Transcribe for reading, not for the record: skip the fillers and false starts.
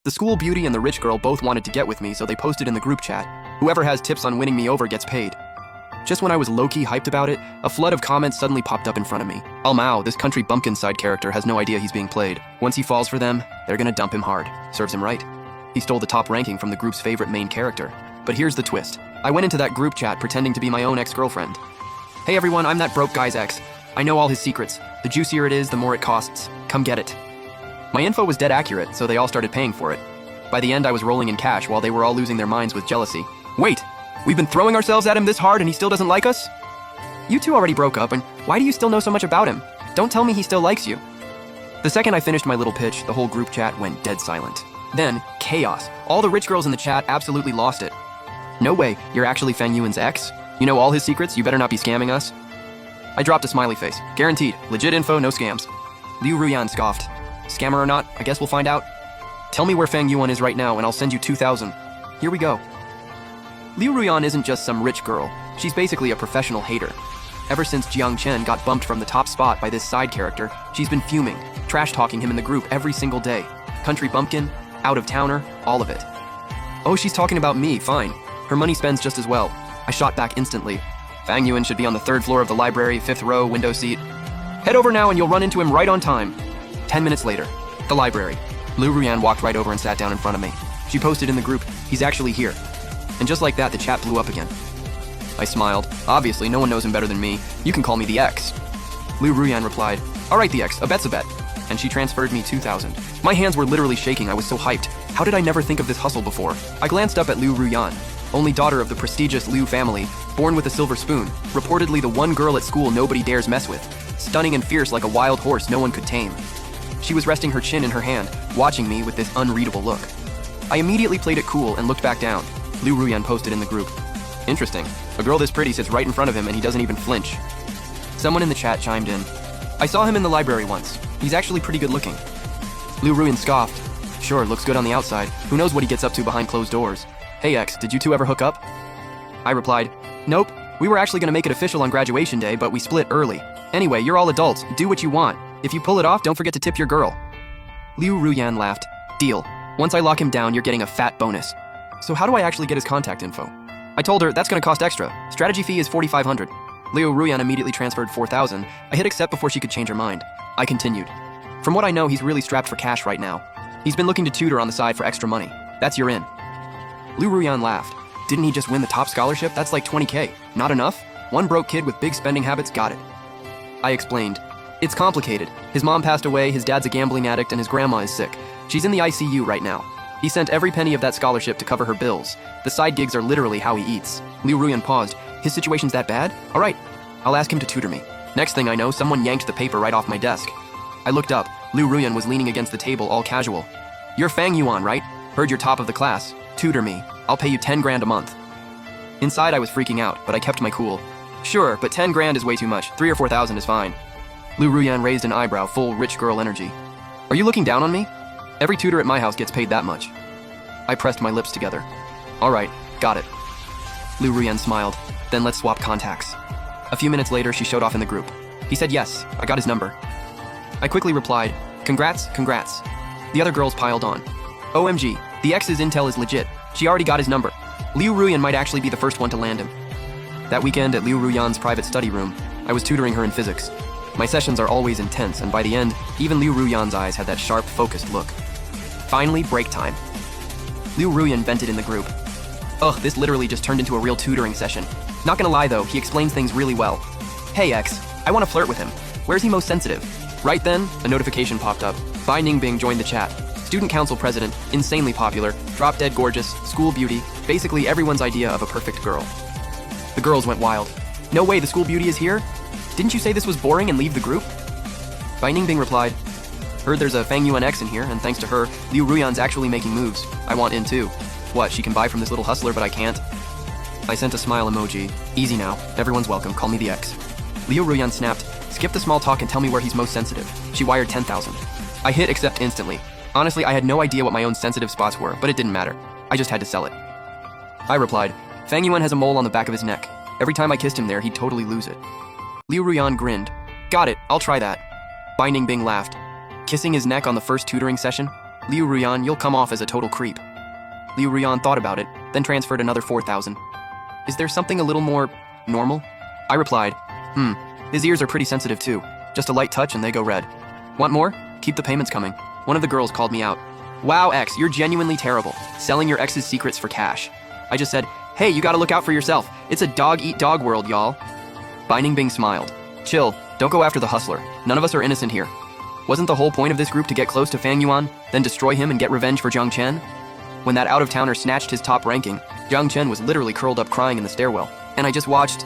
The school beauty and the rich girl both wanted to get with me, so they posted in the group chat, "Whoever has tips on winning me over gets paid." Just when I was low-key hyped about it, a flood of comments suddenly popped up in front of me. Mao, this country bumpkin side character has no idea he's being played. Once he falls for them, they're gonna dump him hard. Serves him right. He stole the top ranking from the group's favorite main character. But here's the twist. I went into that group chat pretending to be my own ex-girlfriend. "Hey everyone, I'm that broke guy's ex. I know all his secrets. The juicier it is, the more it costs. Come get it." My info was dead accurate, so they all started paying for it. By the end, I was rolling in cash while they were all losing their minds with jealousy. "Wait, we've been throwing ourselves at him this hard and he still doesn't like us? You two already broke up, and why do you still know so much about him? Don't tell me he still likes you." The second I finished my little pitch, the whole group chat went dead silent. Then, chaos. All the rich girls in the chat absolutely lost it. "No way, you're actually Fang Yuan's ex? You know all his secrets? You better not be scamming us." I dropped a smiley face. Guaranteed. Legit info, no scams. Liu Ruyan scoffed. "Scammer or not, I guess we'll find out. Tell me where Fang Yuan is right now and I'll send you 2,000. Here we go." Liu Ruyan isn't just some rich girl. She's basically a professional hater. Ever since Jiang Chen got bumped from the top spot by this side character, she's been fuming, trash-talking him in the group every single day. Country bumpkin, out-of-towner, all of it. "Oh, she's talking about me, fine. Her money spends just as well." I shot back instantly. "Fang Yuan should be on the 3rd floor of the library, 5th row, window seat. Head over now and you'll run into him right on time." 10 minutes later, the library. Liu Ruyan walked right over and sat down in front of me. She posted in the group, "He's actually here." And just like that, the chat blew up again. I smiled. Obviously, no one knows him better than me. You can call me the X. Liu Ruyan replied, "All right, the X, a bet's a bet." And she transferred me 2,000. My hands were literally shaking. I was so hyped. How did I never think of this hustle before? I glanced up at Liu Ruyan, only daughter of the prestigious Liu family, born with a silver spoon, reportedly the one girl at school nobody dares mess with, stunning and fierce like a wild horse no one could tame. She was resting her chin in her hand, watching me with this unreadable look. I immediately played it cool and looked back down. Liu Ruyan posted in the group, "Interesting. A girl this pretty sits right in front of him and he doesn't even flinch." Someone in the chat chimed in, "I saw him in the library once. He's actually pretty good looking." Liu Ruyan scoffed, "Sure, looks good on the outside. Who knows what he gets up to behind closed doors? Hey X, did you two ever hook up?" I replied, "Nope. We were actually gonna make it official on graduation day, but we split early. Anyway, you're all adults. Do what you want. If you pull it off, don't forget to tip your girl." Liu Ruyan laughed. "Deal. Once I lock him down, you're getting a fat bonus." "So how do I actually get his contact info?" I told her, "That's gonna cost extra. Strategy fee is 4,500. Liu Ruyan immediately transferred 4,000. I hit accept before she could change her mind. I continued. "From what I know, he's really strapped for cash right now. He's been looking to tutor on the side for extra money. That's your in." Liu Ruyan laughed. "Didn't he just win the top scholarship? That's like 20K. Not enough? One broke kid with big spending habits got it." I explained. "It's complicated. His mom passed away, his dad's a gambling addict, and his grandma is sick. She's in the ICU right now. He sent every penny of that scholarship to cover her bills. The side gigs are literally how he eats." Liu Ruyan paused. "His situation's that bad? All right. I'll ask him to tutor me." Next thing I know, someone yanked the paper right off my desk. I looked up. Liu Ruyan was leaning against the table, all casual. "You're Fang Yuan, right? Heard you're top of the class. Tutor me. I'll pay you 10 grand a month." Inside, I was freaking out, but I kept my cool. "Sure, but 10 grand is way too much. 3 or 4,000 is fine." Liu Ruyan raised an eyebrow, full rich girl energy. "Are you looking down on me? Every tutor at my house gets paid that much." I pressed my lips together. "All right, got it." Liu Ruyan smiled. "Then let's swap contacts." A few minutes later, she showed off in the group. He said yes, I got his number. I quickly replied, "Congrats, congrats." The other girls piled on. "OMG, the X's intel is legit. She already got his number. Liu Ruyan might actually be the first one to land him." That weekend at Liu Ruyan's private study room, I was tutoring her in physics. My sessions are always intense, and by the end, even Liu Ruyan's eyes had that sharp, focused look. Finally, break time. Liu Ruyan vented in the group. "Ugh, this literally just turned into a real tutoring session. Not gonna lie though, he explains things really well. Hey X, I wanna flirt with him. Where's he most sensitive?" Right then, a notification popped up. Bai Ningbing joined the chat. Student council president, insanely popular, drop-dead gorgeous, school beauty, basically everyone's idea of a perfect girl. The girls went wild. "No way, the school beauty is here? Didn't you say this was boring and leave the group?" Bai Ningbing replied, "Heard there's a Fang Yuan X in here, and thanks to her, Liu Ruyan's actually making moves. I want in too. What, she can buy from this little hustler, but I can't?" I sent a smile emoji. "Easy now. Everyone's welcome. Call me the X." Liu Ruyan snapped, "Skip the small talk and tell me where he's most sensitive." She wired 10,000. I hit accept instantly. Honestly, I had no idea what my own sensitive spots were, but it didn't matter. I just had to sell it. I replied, "Fang Yuan has a mole on the back of his neck. Every time I kissed him there, he'd totally lose it." Liu Ruyan grinned. "Got it, I'll try that." Bai Ningbing laughed. Kissing his neck on the first tutoring session? Liu Ruyan, you'll come off as a total creep. Liu Ruyan thought about it, then transferred another 4,000. Is there something a little more normal? I replied, his ears are pretty sensitive too. Just a light touch and they go red. Want more? Keep the payments coming. One of the girls called me out. Wow, X, you're genuinely terrible. Selling your ex's secrets for cash. I just said, hey, you gotta look out for yourself. It's a dog-eat-dog world, y'all. Binding Bing smiled. Chill, don't go after the hustler. None of us are innocent here. Wasn't the whole point of this group to get close to Fang Yuan, then destroy him and get revenge for Zhang Chen? When that out-of-towner snatched his top ranking, Zhang Chen was literally curled up crying in the stairwell, and I just watched.